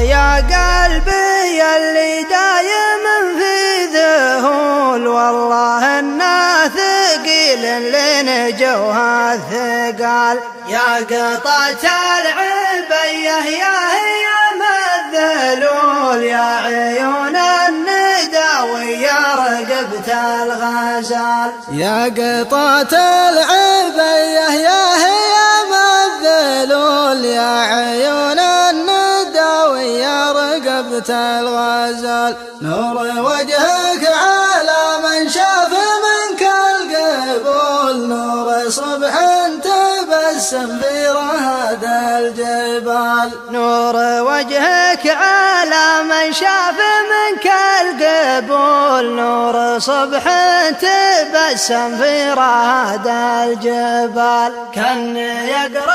يا قلبي يلي دايم في ذهول، والله إنه ثقيل لين جوها الثقال. يا قطعة العبية يا هي مذلول، يا عيون الندى ويا رقبة الغزال. يا قطعة العبية يا هي مذلول، يا عيون ويا رقبة الغزال. نور وجهك على من شاف منك القبول، نور صبح تبسم في رهد الجبال. نور وجهك على من شاف منك القبول، نور صبح تبسم في رهد الجبال. كان يقرأ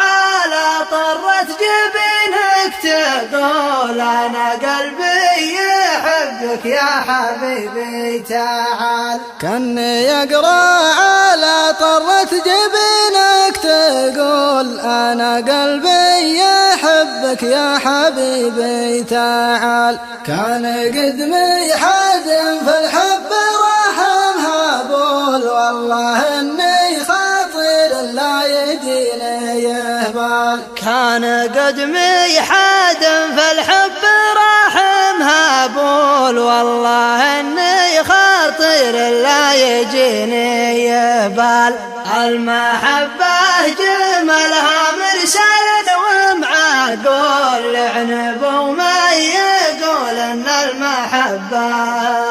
على طرة جبينك تقول أنا قلبي يحبك يا حبيبي تعال. كان يقرأ على طرة جبينك تقول أنا قلبي يحبك يا حبيبي تعال. كان قدمي حزم في الحب رحمها بول، والله إني خاطر لا يجيني يهبال. كان قدمي حادم في الحب رحمها بول، والله إني خاطر لا يجيني يهبال. المحبة جملها مرسل ومعقول، عنب وما يقول إن المحبة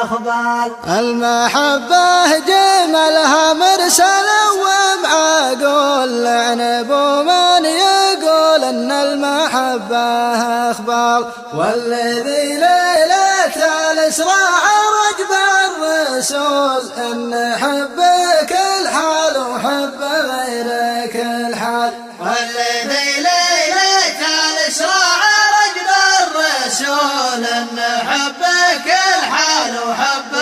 إخبال. المحبة جملها مرسل ومعقول، عنب ومن يقول إن المحبة إخبال. والذي ليلة الإسراء ركب الرسول، إن حبك الحال وحب غيرك الحال. والذي ليلة الإسراء ركب الرسول، إن حبك الحال وحب